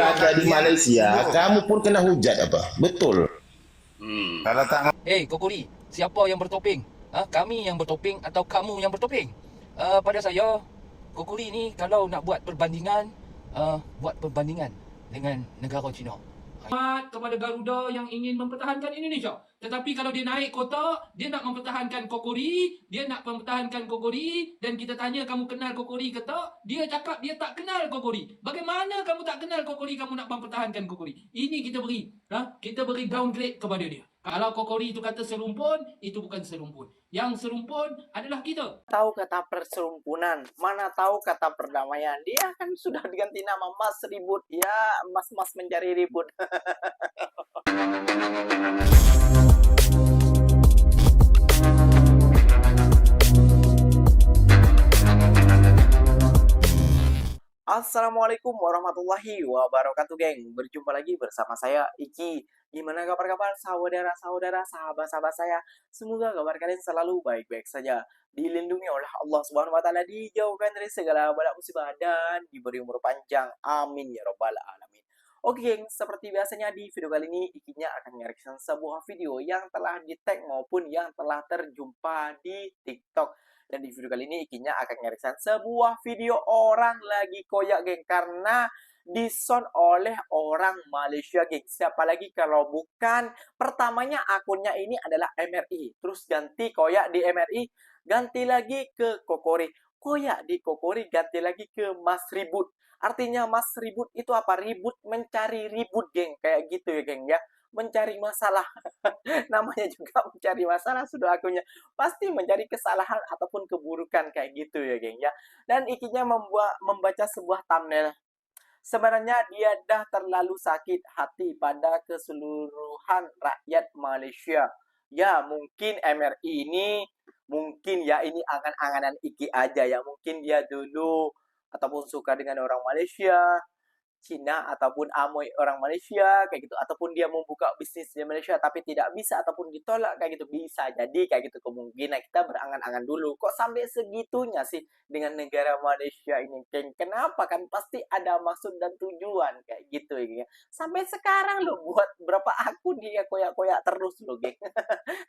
berada di Malaysia, kamu pun kena hujat apa? Betul. Kalau tak Kokori, siapa yang bertopeng? Kami yang bertopeng atau kamu yang bertopeng? Pada saya, Kokori ni kalau nak buat perbandingan dengan negara China. Kepada Garuda yang ingin mempertahankan Indonesia. Tetapi kalau dia naik kota, dia nak mempertahankan Kokori, dan kita tanya kamu kenal Kokori ke tak, dia cakap dia tak kenal Kokori. Bagaimana kamu tak kenal Kokori, kamu nak mempertahankan Kokori? Ini kita beri downgrade kepada dia. Kalau Kokori itu kata serumpun, itu bukan serumpun. Yang serumpun adalah kita. Tahu kata perserumpunan, mana tahu kata perdamaian. Dia kan sudah diganti nama Mas Ribut. Ya, mas-mas mencari ribut. Assalamualaikum warahmatullahi wabarakatuh, geng. Berjumpa lagi bersama saya, Iki. Gimana kabar-kabar saudara-saudara, sahabat-sahabat saya? Semoga kabar kalian selalu baik-baik saja. Dilindungi oleh Allah Subhanahu wa taala, dijauhkan dari segala bala musibah dan diberi umur panjang. Amin ya rabbal alamin. Oke, geng, seperti biasanya di video kali ini Ikinya akan mereaction sebuah video yang telah di-tag maupun yang telah terjumpa di TikTok. Dan di video kali ini Ikinya akan mereaction sebuah video orang lagi koyak, geng, karena dison oleh orang Malaysia, geng. Siapa lagi kalau bukan, pertamanya akunnya ini adalah MRI, terus ganti koyak di MRI, ganti lagi ke Kokori, koyak di Kokori, ganti lagi ke Mas Ribut. Artinya Mas Ribut itu apa? Ribut, mencari ribut, geng. Kayak gitu ya, geng, ya. Mencari masalah. Namanya juga mencari masalah, sudah akunnya pasti mencari kesalahan ataupun keburukan kayak gitu ya, geng, ya. Dan Ikinya membaca sebuah thumbnail. Sebenarnya dia dah terlalu sakit hati pada keseluruhan rakyat Malaysia. Ya, mungkin MRI ini, mungkin ya ini angan-anganan Iki aja ya. Mungkin dia dulu ataupun suka dengan orang Malaysia, Cina ataupun amoy orang Malaysia kayak gitu, ataupun dia membuka bisnis di Malaysia tapi tidak bisa ataupun ditolak kayak gitu, bisa jadi kayak gitu. Kemungkinan kita berangan-angan dulu, kok sampai segitunya sih dengan negara Malaysia ini, geng? Kenapa? Kan pasti ada maksud dan tujuan kayak gitu ya. Sampai sekarang lo buat berapa akun dia koyak-koyak terus lo, geng.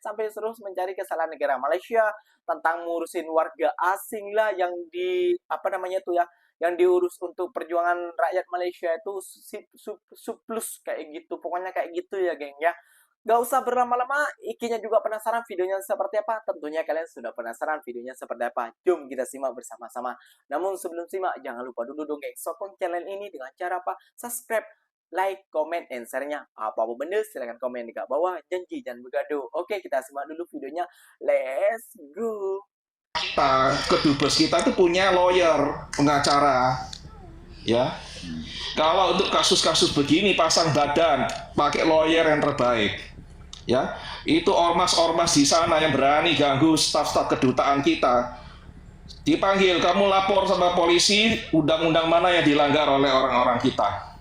Sampai terus mencari kesalahan negara Malaysia tentang ngurusin warga asing lah yang di apa namanya tuh ya, yang diurus untuk perjuangan rakyat Malaysia itu surplus kayak gitu. Pokoknya kayak gitu ya, geng, ya. Gak usah berlama-lama, Ikinya juga penasaran videonya seperti apa. Tentunya kalian sudah penasaran videonya seperti apa. Jom kita simak bersama-sama. Namun sebelum simak, jangan lupa dulu dong, geng, sokong channel ini dengan cara apa? Subscribe, like, comment, and share-nya. Apa-apa benda silahkan komen di bawah. Janji jangan bergaduh. Oke, kita simak dulu videonya. Let's go. Kedubes kita itu punya lawyer, pengacara, ya. Kalau untuk kasus-kasus begini pasang badan, pakai lawyer yang terbaik, ya. Itu ormas-ormas di sana yang berani ganggu staf-staf kedutaan kita, dipanggil, kamu lapor sama polisi, undang-undang mana yang dilanggar oleh orang-orang kita,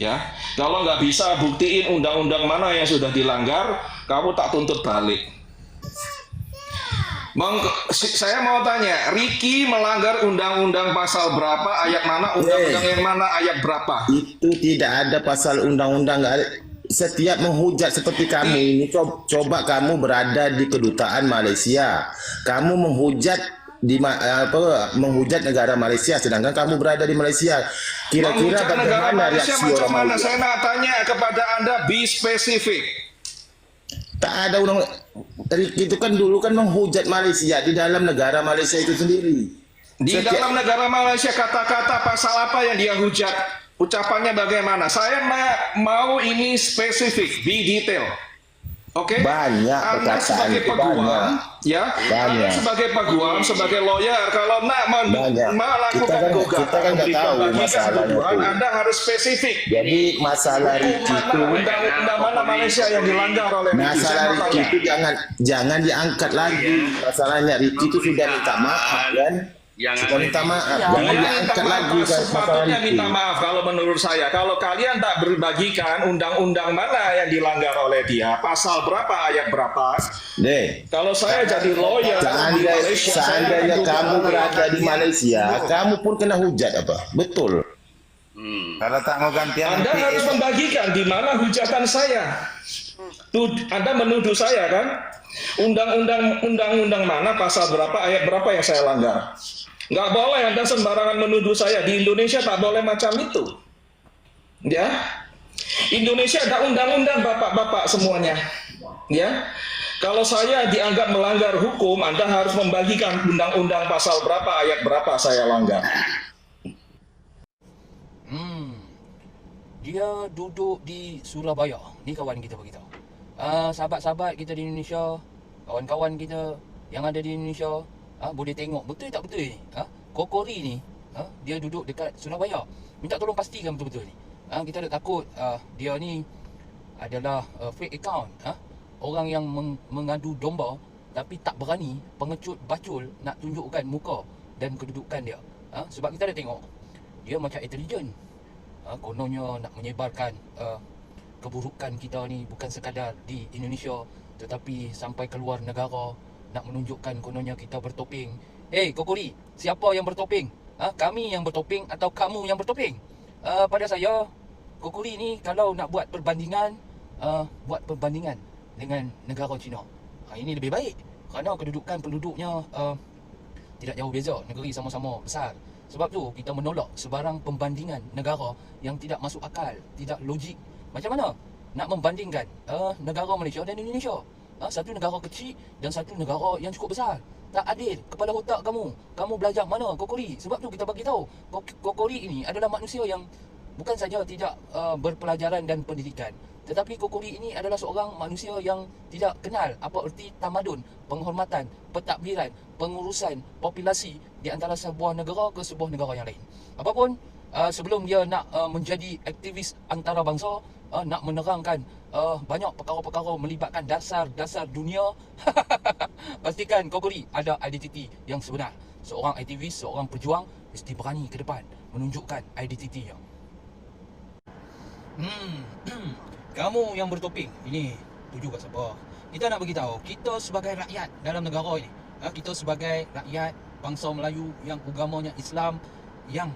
ya. Kalau nggak bisa buktiin undang-undang mana yang sudah dilanggar, kamu tak tuntut balik. Saya mau tanya, Ricky melanggar undang-undang pasal berapa, ayat mana, undang-undang yang mana, ayat berapa? Itu tidak ada pasal undang-undang. Setiap menghujat seperti kamu ini, coba kamu berada di kedutaan Malaysia, kamu menghujat menghujat negara Malaysia, sedangkan kamu berada di Malaysia. Kira-kira bagaimana reaksi orang Malaysia? Saya nak tanya kepada Anda, be spesifik. Tak ada undang, itu kan dulu kan menghujat Malaysia di dalam negara Malaysia itu sendiri. Dalam negara Malaysia, kata-kata pasal apa yang dia hujat? Ucapannya bagaimana? Saya mau ini spesifik, be detail. Oke? Banyak Anda perkataan sebagai itu, peguam, ya? Anda sebagai peguam, sebagai lawyer, kalau nak melakukan gugatan, kita kan nggak tahu masalahnya itu. Anda harus spesifik. Jadi masalah Ricky itu, undang-undang mana Malaysia yang dilanggar oleh masalah Ricky itu jangan diangkat lagi. Masalahnya Ricky itu sudah minta maaf, kan? Sudah minta maaf, jangan diangkat lagi masalah Ricky. Minta maaf kalau menurut saya. Kalau kalian tak berbagikan undang-undang mana yang dilanggar oleh dia, pasal berapa, ayat berapa. Kalau saya jadi lawyer, seandainya kamu berada di Malaysia, kamu pun kena hujat apa? Betul. Kalau tak mau gantian Anda nanti harus membagikan di mana hujatan saya. Anda menuduh saya kan? Undang-undang mana, pasal berapa, ayat berapa yang saya langgar? Nggak boleh Anda sembarangan menuduh saya. Di Indonesia tak boleh macam itu. Ya, Indonesia ada undang-undang bapak-bapak semuanya. Ya, kalau saya dianggap melanggar hukum, Anda harus membagikan undang-undang pasal berapa, ayat berapa saya langgar. Dia duduk di Surabaya. Ni kawan kita beritahu. Sahabat-sahabat kita di Indonesia, kawan-kawan kita yang ada di Indonesia, boleh tengok betul tak betul ni. Kokori ni, dia duduk dekat Surabaya. Minta tolong pastikan betul-betul ni. Kita ada takut dia ni adalah fake account. Orang yang mengadu domba tapi tak berani pengecut bacul nak tunjukkan muka dan kedudukan dia. Sebab kita ada tengok dia macam intelijen. Kononnya nak menyebarkan keburukan kita ni bukan sekadar di Indonesia tetapi sampai keluar negara, nak menunjukkan kononnya kita bertopeng. Hey Kokori, siapa yang bertopeng? Kami yang bertopeng atau kamu yang bertopeng? Pada saya, Kokori ni kalau nak buat perbandingan dengan negara China. Ini lebih baik kerana kedudukan penduduknya tidak jauh beza, negeri sama-sama besar. Sebab tu kita menolak sebarang pembandingan negara yang tidak masuk akal, tidak logik. Macam mana nak membandingkan negara Malaysia dan Indonesia? Satu negara kecil dan satu negara yang cukup besar. Tak adil. Kepala otak kamu. Kamu belajar mana, Kokori? Sebab tu kita bagi tahu, Kokori ini adalah manusia yang bukan saja tidak berpelajaran dan pendidikan, tetapi Kokori ini adalah seorang manusia yang tidak kenal apa erti tamadun, penghormatan, pentadbiran, pengurusan populasi di antara sebuah negara ke sebuah negara yang lain. Apapun, sebelum dia nak menjadi aktivis antarabangsa, nak menerangkan banyak perkara-perkara melibatkan dasar-dasar dunia, pastikan Kokori ada identiti yang sebenar. Seorang aktivis, seorang pejuang mesti berani ke depan menunjukkan identitinya. Kamu yang bertopeng ini tuju kat siapa? Kita nak beritahu, kita sebagai rakyat dalam negara ini, kita sebagai rakyat bangsa Melayu yang agamanya Islam, yang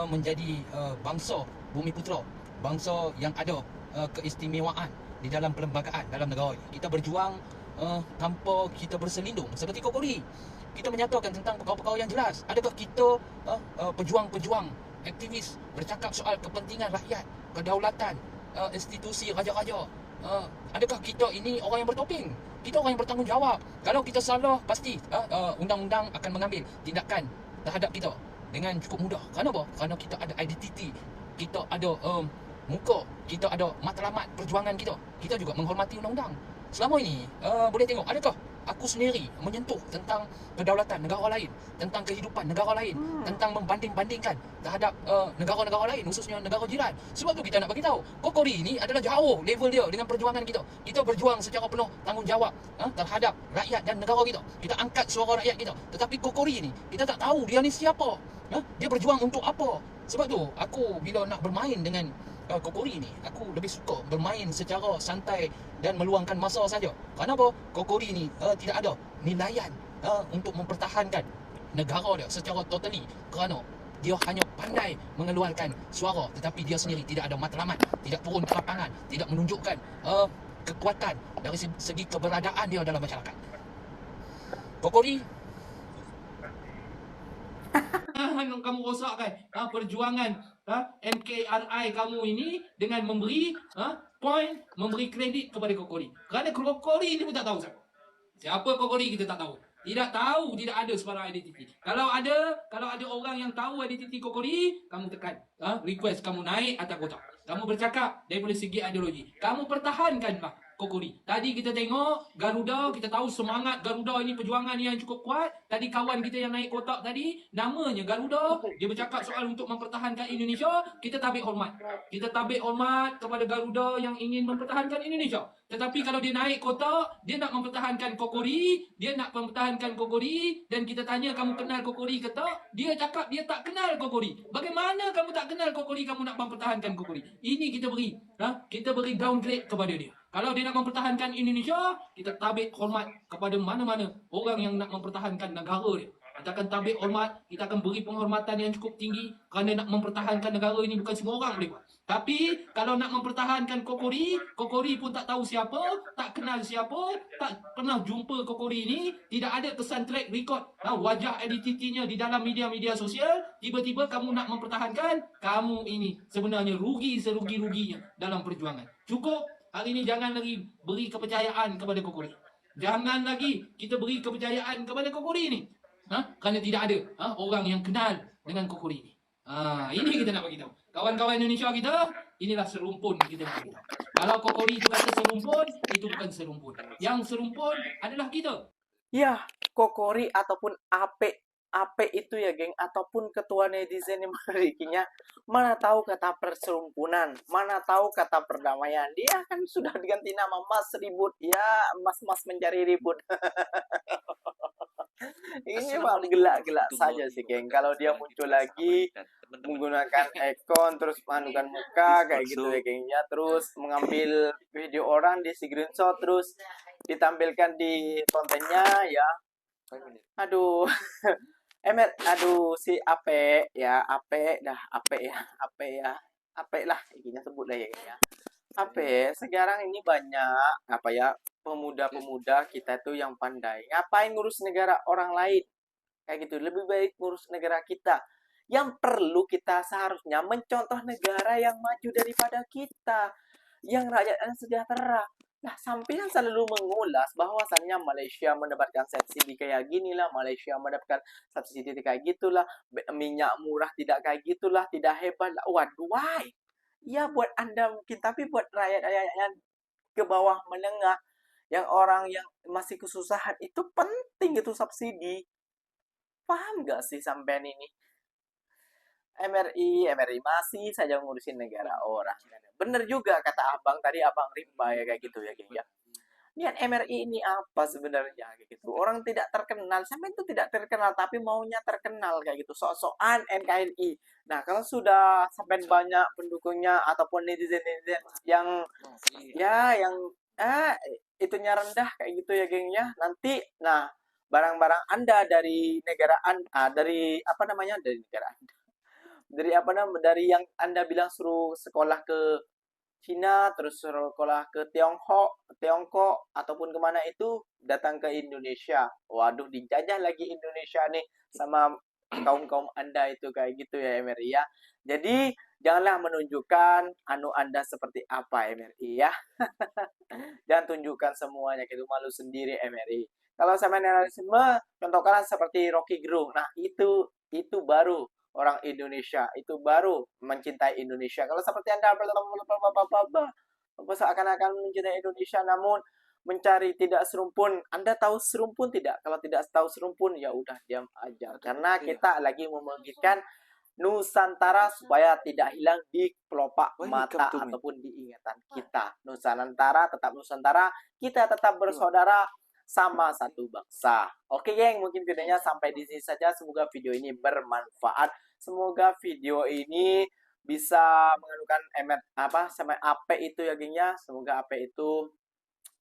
menjadi bangsa Bumi Putera, bangsa yang ada keistimewaan di dalam perlembagaan dalam negara ini. Kita berjuang tanpa kita berselindung seperti Kokori. Kita menyatakan tentang perkara-perkara yang jelas. Adakah kita pejuang-pejuang aktivis bercakap soal kepentingan rakyat, kedaulatan, institusi raja-raja? Adakah kita ini orang yang bertopeng? Kita orang yang bertanggungjawab. Kalau kita salah, pasti undang-undang akan mengambil tindakan terhadap kita dengan cukup mudah. Kenapa? Kerana kita ada identiti, kita ada muka, kita ada matlamat perjuangan kita. Kita juga menghormati undang-undang. Selama ini, boleh tengok, adakah aku sendiri menyentuh tentang kedaulatan negara lain, tentang kehidupan negara lain, tentang membanding-bandingkan terhadap negara-negara lain, khususnya negara jiran. Sebab tu kita nak bagi tahu, Kokori ini adalah jauh level dia dengan perjuangan kita. Kita berjuang secara penuh tanggungjawab terhadap rakyat dan negara kita. Kita angkat suara rakyat kita. Tetapi Kokori ini, kita tak tahu dia ni siapa. Dia berjuang untuk apa. Sebab tu, aku bila nak bermain dengan Kokori ni, aku lebih suka bermain secara santai dan meluangkan masa saja. Kenapa? Kokori ni tidak ada nilaian untuk mempertahankan negara dia secara totally, kerana dia hanya pandai mengeluarkan suara, tetapi dia sendiri tidak ada matlamat, tidak turun ke lapangan, tidak menunjukkan kekuatan dari segi keberadaan dia dalam masyarakat. Kokori, kamu rosakkan perjuangan NKRI kamu ini dengan memberi point, memberi kredit kepada Kokori. Kerana Kokori ini pun tak tahu siapa Kokori, kita tak tahu. Tidak tahu, tidak ada sebarang identiti. Kalau ada orang yang tahu identiti Kokori, kamu tekan request, kamu naik atas kotak. Kamu bercakap daripada segi ideologi. Kamu pertahankanlah Kokori. Tadi kita tengok Garuda, kita tahu semangat Garuda ini, perjuangan yang cukup kuat. Tadi kawan kita yang naik kotak tadi, namanya Garuda. Dia bercakap soal untuk mempertahankan Indonesia. Kita tabik hormat. Kita tabik hormat kepada Garuda yang ingin mempertahankan Indonesia. Tetapi kalau dia naik kotak, dia nak mempertahankan Kokori, dan kita tanya, kamu kenal Kokori ke tak? Dia cakap dia tak kenal Kokori. Bagaimana kamu tak kenal Kokori, kamu nak mempertahankan Kokori? Ini kita beri downgrade kepada dia. Kalau dia nak mempertahankan Indonesia, kita tabik hormat kepada mana-mana orang yang nak mempertahankan negara dia. Kita akan tabik hormat, kita akan beri penghormatan yang cukup tinggi kerana nak mempertahankan negara ini bukan semua orang boleh buat. Tapi kalau nak mempertahankan Kokori, Kokori pun tak tahu siapa, tak kenal siapa, tak pernah jumpa Kokori ini, tidak ada kesan track record wajah identitinya di dalam media-media sosial, tiba-tiba kamu nak mempertahankan, kamu ini sebenarnya rugi serugi-ruginya dalam perjuangan. Cukup, hari ini jangan lagi beri kepercayaan kepada Kokori. Jangan lagi kita beri kepercayaan kepada Kokori ini. Kerana tidak ada orang yang kenal dengan Kokori ini. Ini kita nak bagi tahu. Kawan-kawan Indonesia kita, inilah serumpun kita nak bagi tahu. Kalau Kokori itu kata serumpun, itu bukan serumpun. Yang serumpun adalah kita. Ya, Kokori ataupun Ape itu ya geng, ataupun ketua netizen yang memilikinya, mana tahu kata perserumpunan, mana tahu kata perdamaian. Dia kan sudah diganti nama Mas Ribut. Ya, Mas mencari ribut. Ini mah gelak-gelak saja sih geng. Kalau dia muncul lagi menggunakan icon terus panukan muka kayak gitu ya gengnya, terus mengambil video orang di screenshot terus ditampilkan di kontennya ya. Aduh. Si Ape ya, Ape lah intinya sebut lah ya geng ya. Ape sekarang ini banyak pemuda-pemuda kita tuh yang pandai. Ngapain ngurus negara orang lain? Kayak gitu. Lebih baik ngurus negara kita. Yang perlu kita seharusnya mencontoh negara yang maju daripada kita. Yang rakyatnya sejahtera. Nah, sampean selalu mengulas bahwasannya Malaysia mendapatkan subsidi kayak gini lah, Malaysia mendapatkan subsidi kayak gitulah, minyak murah tidak kayak gitulah, tidak hebat lah. Waduh, why? Ya buat Anda mungkin, tapi buat rakyat-rakyat yang ke bawah menengah, yang orang yang masih kesusahan, itu penting itu subsidi. Paham gak sih sampean ini? MRI masih saja ngurusin negara orang. Bener juga kata abang tadi, abang Rimba ya kayak gitu ya geng ya. Niat MRI ini apa sebenarnya kayak gitu. Orang tidak terkenal, sampai itu tidak terkenal tapi maunya terkenal kayak gitu. Sok-sokan NKRI. Nah, kalau sudah sampai banyak pendukungnya ataupun netizen-netizen yang itunya rendah kayak gitu ya geng ya. Nanti barang-barang Anda dari negara dari negara Anda. Dari yang Anda bilang suruh sekolah ke Cina, terus suruh sekolah ke Tiongkok, ataupun kemana itu, datang ke Indonesia. Waduh, dijajah lagi Indonesia nih sama kaum-kaum Anda itu kayak gitu ya MRI ya. Jadi, janganlah menunjukkan Anda seperti apa MRI ya. Jangan tunjukkan semuanya, gitu malu sendiri MRI. Kalau sama neoliberalisme, contohkan seperti Rocky Gerung. Nah, itu baru orang Indonesia, itu baru mencintai Indonesia. Kalau seperti Anda seakan-akan mencintai Indonesia namun mencari tidak serumpun. Anda tahu serumpun tidak? Kalau tidak tahu serumpun ya udah diam aja. Karena kita lagi membangkitkan Nusantara supaya tidak hilang di kelopak mata ataupun di ingatan kita. Nusantara tetap Nusantara, kita tetap bersaudara sama satu bangsa. Oke geng, mungkin videonya sampai di sini saja. Semoga video ini bermanfaat. Semoga video ini bisa menganukan sama AP itu ya geng ya. Semoga AP itu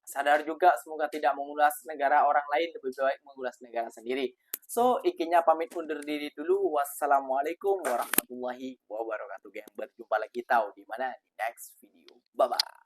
sadar juga, semoga tidak mengulas negara orang lain, lebih baik mengulas negara sendiri. So, ikinya pamit undur diri dulu. Wassalamualaikum warahmatullahi wabarakatuh geng. Berjumpa lagi tahu di mana di next video. Bye bye.